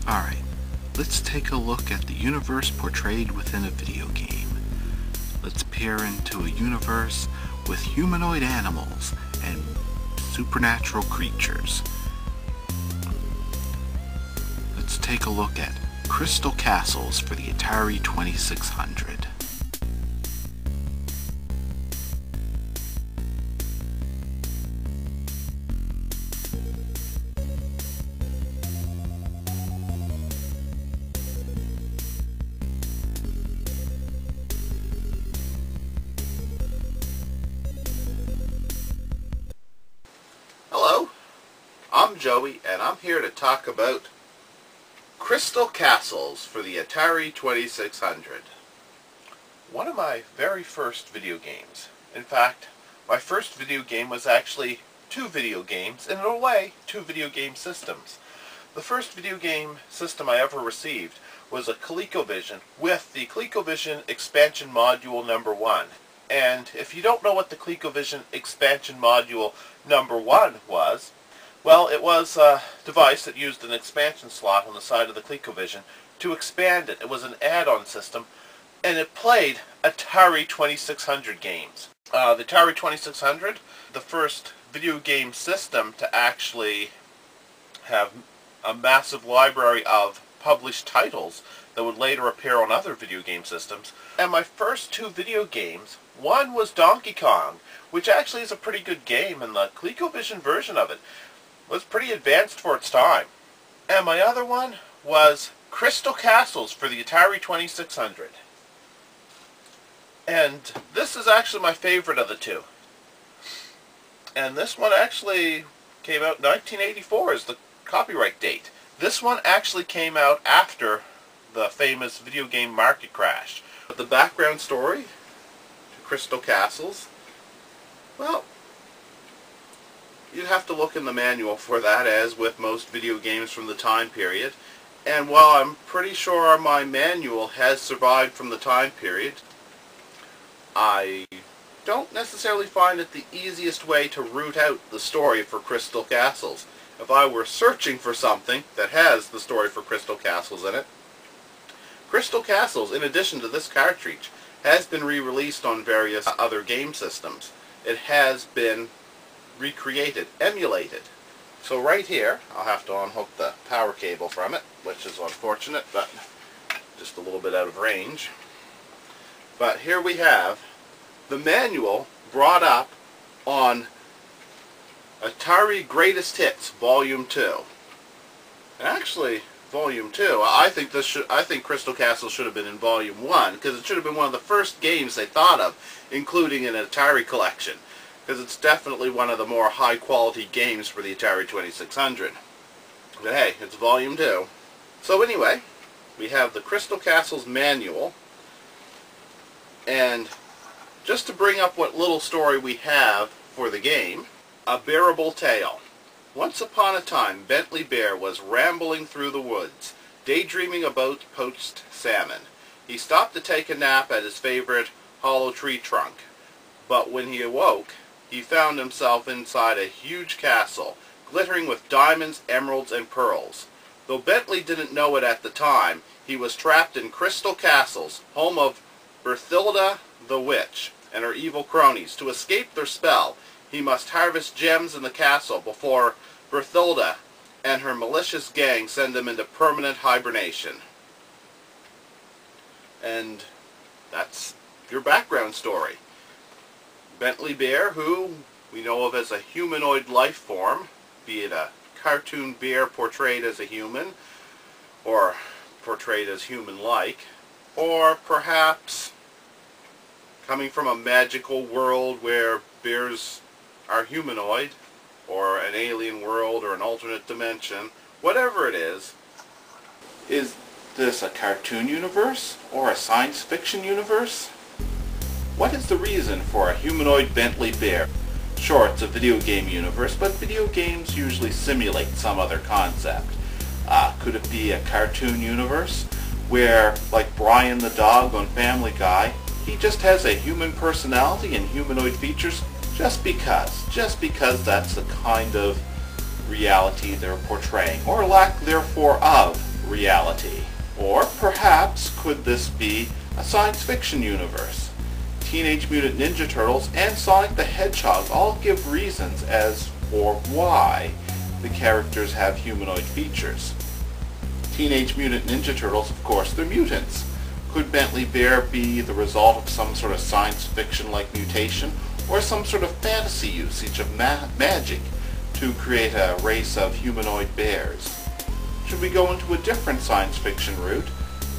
Alright, let's take a look at the universe portrayed within a video game. Let's peer into a universe with humanoid animals and supernatural creatures. Let's take a look at Crystal Castles for the Atari 2600. Hello, I'm Joey, and I'm here to talk about Crystal Castles for the Atari 2600. One of my very first video games. In fact, my first video game was actually two video games, and in a way, two video game systems. The first video game system I ever received was a ColecoVision with the ColecoVision expansion module number 1. And if you don't know what the ColecoVision expansion module number 1 was, well, it was a device that used an expansion slot on the side of the ColecoVision to expand it. It was an add-on system, and it played Atari 2600 games. The Atari 2600, the first video game system to actually have a massive library of published titles that would later appear on other video game systems. And my first two video games, one was Donkey Kong, which actually is a pretty good game, and the ColecoVision version of it was pretty advanced for its time. And my other one was Crystal Castles for the Atari 2600. And this is actually my favorite of the two. And this one actually came out in 1984 as the copyright date. This one actually came out after the famous video game market crash. But the background story to Crystal Castles, well, you'd have to look in the manual for that, as with most video games from the time period. And while I'm pretty sure my manual has survived from the time period, I don't necessarily find it the easiest way to root out the story for Crystal Castles. If I were searching for something that has the story for Crystal Castles in it, Crystal Castles, in addition to this cartridge, has been re-released on various other game systems. It has been recreated, emulated. So right here, I'll have to unhook the power cable from it, which is unfortunate, but just a little bit out of range. But here we have the manual brought up on Atari Greatest Hits Volume 2. And actually, Volume 2, I think Crystal Castle should have been in Volume 1, because it should have been one of the first games they thought of including in an Atari collection, because it's definitely one of the more high-quality games for the Atari 2600. But hey, it's Volume 2. So anyway, we have the Crystal Castles manual, and just to bring up what little story we have for the game, A Bearable Tale. Once upon a time, Bentley Bear was rambling through the woods, daydreaming about poached salmon. He stopped to take a nap at his favorite hollow tree trunk, but when he awoke, he found himself inside a huge castle, glittering with diamonds, emeralds, and pearls. Though Bentley didn't know it at the time, he was trapped in Crystal Castles, home of Berthilda the Witch and her evil cronies. To escape their spell, he must harvest gems in the castle before Berthilda and her malicious gang send him into permanent hibernation. And that's your background story. Bentley Bear, who we know of as a humanoid life form, be it a cartoon bear portrayed as a human, or portrayed as human-like, or perhaps coming from a magical world where bears are humanoid, or an alien world, or an alternate dimension, whatever it is this a cartoon universe, or a science fiction universe? What is the reason for a humanoid Bentley Bear? Sure, it's a video game universe, but video games usually simulate some other concept. Could it be a cartoon universe where, like Brian the dog on Family Guy, he just has a human personality and humanoid features just because that's the kind of reality they're portraying, or lack therefore of reality? Or perhaps could this be a science fiction universe? Teenage Mutant Ninja Turtles and Sonic the Hedgehog all give reasons as for why the characters have humanoid features. Teenage Mutant Ninja Turtles, of course, they're mutants. Could Bentley Bear be the result of some sort of science fiction-like mutation, or some sort of fantasy usage of magic to create a race of humanoid bears? Should we go into a different science fiction route?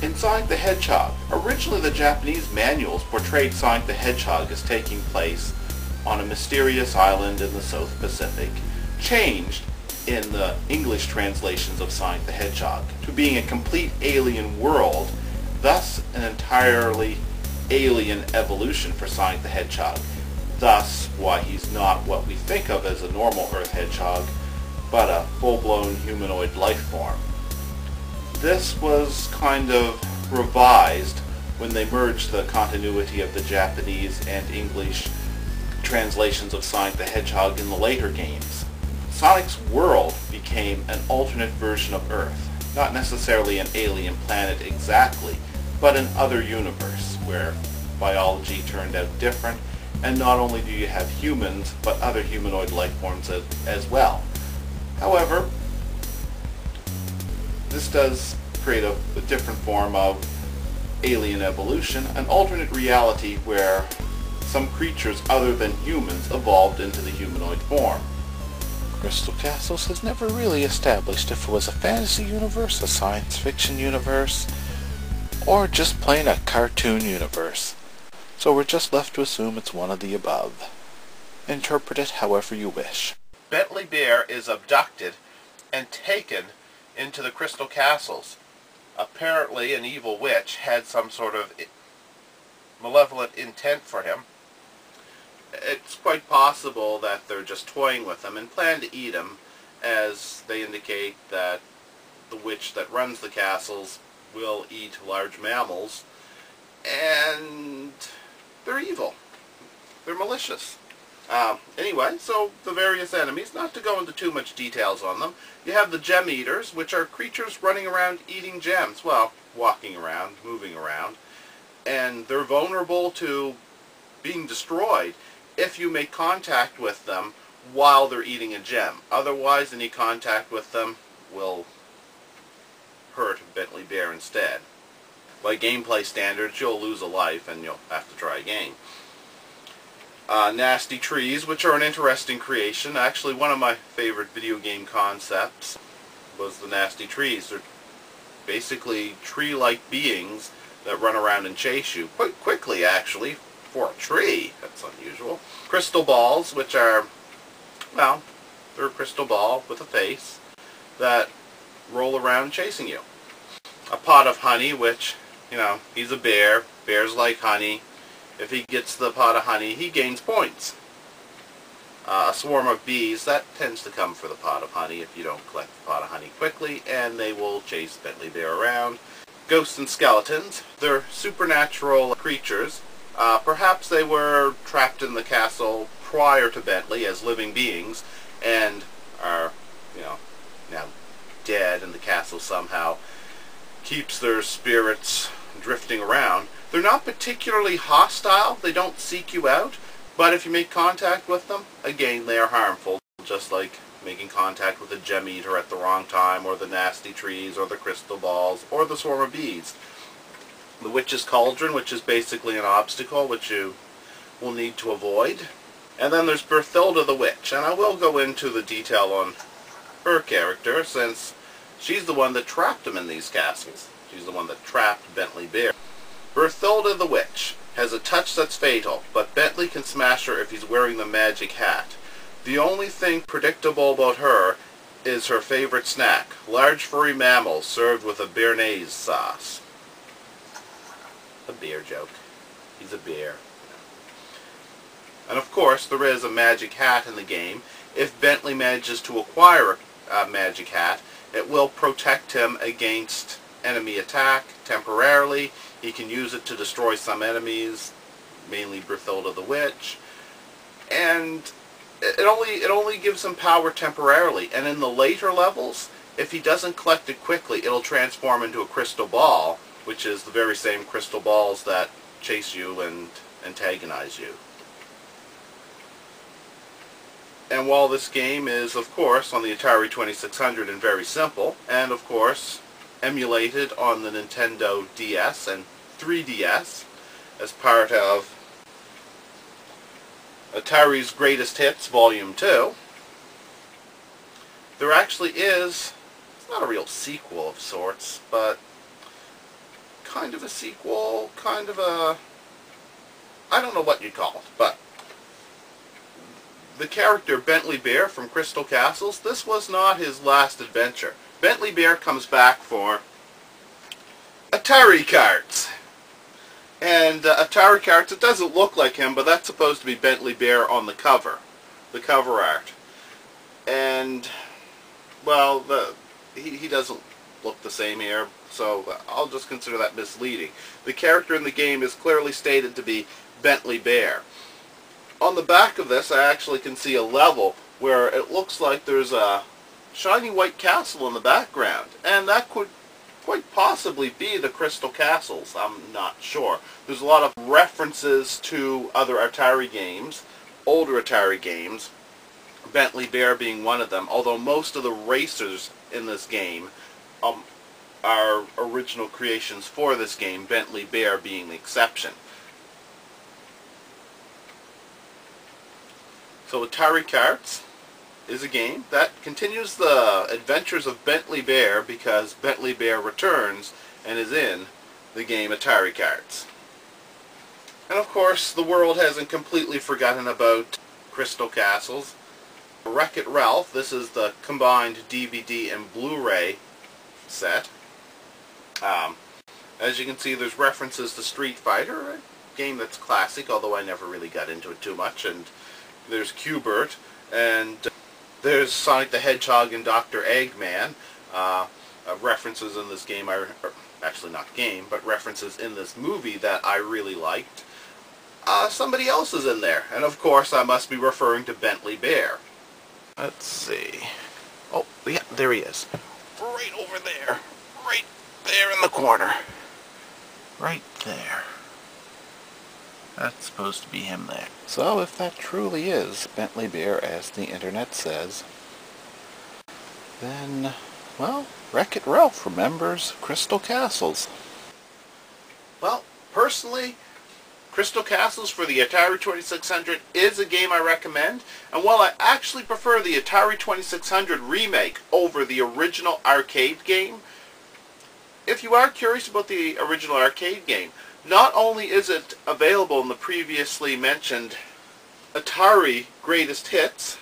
In Sonic the Hedgehog, originally the Japanese manuals portrayed Sonic the Hedgehog as taking place on a mysterious island in the South Pacific, changed in the English translations of Sonic the Hedgehog to being a complete alien world, thus an entirely alien evolution for Sonic the Hedgehog, thus why he's not what we think of as a normal Earth hedgehog, but a full-blown humanoid life form. This was kind of revised when they merged the continuity of the Japanese and English translations of Sonic the Hedgehog in the later games. Sonic's world became an alternate version of Earth, not necessarily an alien planet exactly, but an other universe where biology turned out different, and not only do you have humans, but other humanoid life forms as well. However, this does create a different form of alien evolution, an alternate reality where some creatures other than humans evolved into the humanoid form. Crystal Castles has never really established if it was a fantasy universe, a science fiction universe, or just plain a cartoon universe. So we're just left to assume it's one of the above. Interpret it however you wish. Bentley Bear is abducted and taken into the Crystal Castles. Apparently an evil witch had some sort of malevolent intent for him. It's quite possible that they're just toying with him and plan to eat him, as they indicate that the witch that runs the castles will eat large mammals, and they're evil. They're malicious. Anyway, so the various enemies, not to go into too much details on them, you have the gem eaters, which are creatures running around eating gems. Well, walking around, moving around, and they're vulnerable to being destroyed if you make contact with them while they're eating a gem. Otherwise, any contact with them will hurt Bentley Bear instead. By gameplay standards, you'll lose a life and you'll have to try again. Nasty trees, which are an interesting creation. Actually, one of my favorite video game concepts was the nasty trees. They're basically tree-like beings that run around and chase you quite quickly, actually, for a tree. That's unusual. Crystal balls, which are, well, they're a crystal ball with a face that roll around chasing you. A pot of honey, which, you know, he's a bear. Bears like honey. If he gets the pot of honey, he gains points. A swarm of bees, that tends to come for the pot of honey if you don't collect the pot of honey quickly, and they will chase Bentley Bear around. Ghosts and skeletons, they're supernatural creatures. Perhaps they were trapped in the castle prior to Bentley as living beings, and are, you know, now dead, and the castle somehow keeps their spirits drifting around. They're not particularly hostile, they don't seek you out, but if you make contact with them, again, they are harmful, just like making contact with a gem eater at the wrong time, or the nasty trees, or the crystal balls, or the swarm of bees. The Witch's Cauldron, which is basically an obstacle which you will need to avoid. And then there's Berthilda the Witch, and I will go into the detail on her character, since she's the one that trapped him in these castles. She's the one that trapped Bentley Bear. Berthilda the Witch has a touch that's fatal, but Bentley can smash her if he's wearing the magic hat. The only thing predictable about her is her favorite snack, large furry mammals served with a béarnaise sauce. A bear joke. He's a bear. And of course, there is a magic hat in the game. If Bentley manages to acquire a magic hat, it will protect him against enemy attack temporarily. He can use it to destroy some enemies, mainly Berthilda the Witch. And it only gives him power temporarily. And in the later levels, if he doesn't collect it quickly, it'll transform into a crystal ball, which is the very same crystal balls that chase you and antagonize you. And while this game is, of course, on the Atari 2600 and very simple, and of course emulated on the Nintendo DS and 3DS as part of Atari's Greatest Hits Volume 2, there actually is, it's not a real sequel of sorts, but kind of a sequel, kind of a, I don't know what you'd call it, but the character Bentley Bear from Crystal Castles, this was not his last adventure. Bentley Bear comes back for Atari carts. And Atari carts, it doesn't look like him, but that's supposed to be Bentley Bear on the cover art. And, well, he doesn't look the same here, so I'll just consider that misleading. The character in the game is clearly stated to be Bentley Bear. On the back of this, I actually can see a level where it looks like there's a shiny white castle in the background, and that could quite possibly be the Crystal Castles. I'm not sure. There's a lot of references to other Atari games, older Atari games, Bentley Bear being one of them, although most of the racers in this game are original creations for this game, Bentley Bear being the exception. So Atari Carts is a game that continues the adventures of Bentley Bear because Bentley Bear returns and is in the game Atari Carts. And of course, the world hasn't completely forgotten about Crystal Castles. Wreck-It Ralph, this is the combined DVD and Blu-ray set. As you can see, there's references to Street Fighter, a game that's classic, although I never really got into it too much, and there's Q*bert, and there's Sonic the Hedgehog and Dr. Eggman. References in this game, actually not game, but references in this movie that I really liked. Somebody else is in there, and of course I must be referring to Bentley Bear. Let's see. Oh, yeah, there he is. Right over there. Right there in the corner. Right there. That's supposed to be him there. So if that truly is Bentley Bear as the internet says, then, well, Wreck-It Ralph remembers Crystal Castles. Well, personally, Crystal Castles for the Atari 2600 is a game I recommend, and while I actually prefer the Atari 2600 remake over the original arcade game, if you are curious about the original arcade game, not only is it available in the previously mentioned Atari Greatest Hits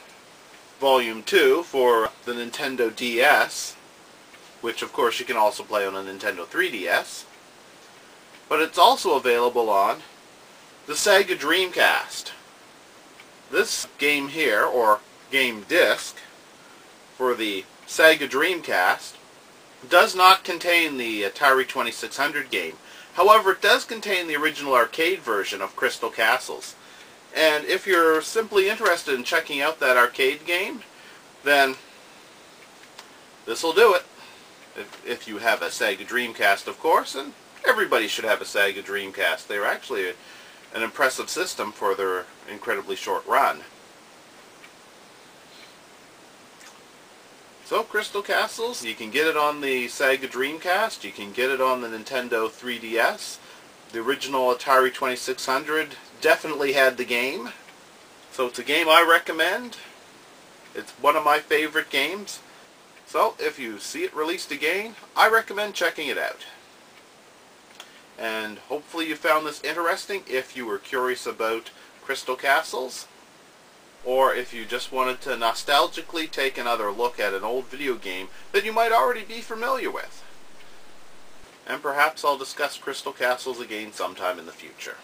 Volume 2 for the Nintendo DS, which of course you can also play on a Nintendo 3DS, but it's also available on the Sega Dreamcast. This game here, or game disc, for the Sega Dreamcast, does not contain the Atari 2600 game. However, it does contain the original arcade version of Crystal Castles. And if you're simply interested in checking out that arcade game, then this will do it. If you have a Sega Dreamcast, of course, and everybody should have a Sega Dreamcast. They're actually an impressive system for their incredibly short run. So, Crystal Castles, you can get it on the Sega Dreamcast, you can get it on the Nintendo 3DS. The original Atari 2600 definitely had the game. So it's a game I recommend. It's one of my favorite games. So, if you see it released again, I recommend checking it out. And hopefully you found this interesting if you were curious about Crystal Castles, or if you just wanted to nostalgically take another look at an old video game that you might already be familiar with. And perhaps I'll discuss Crystal Castles again sometime in the future.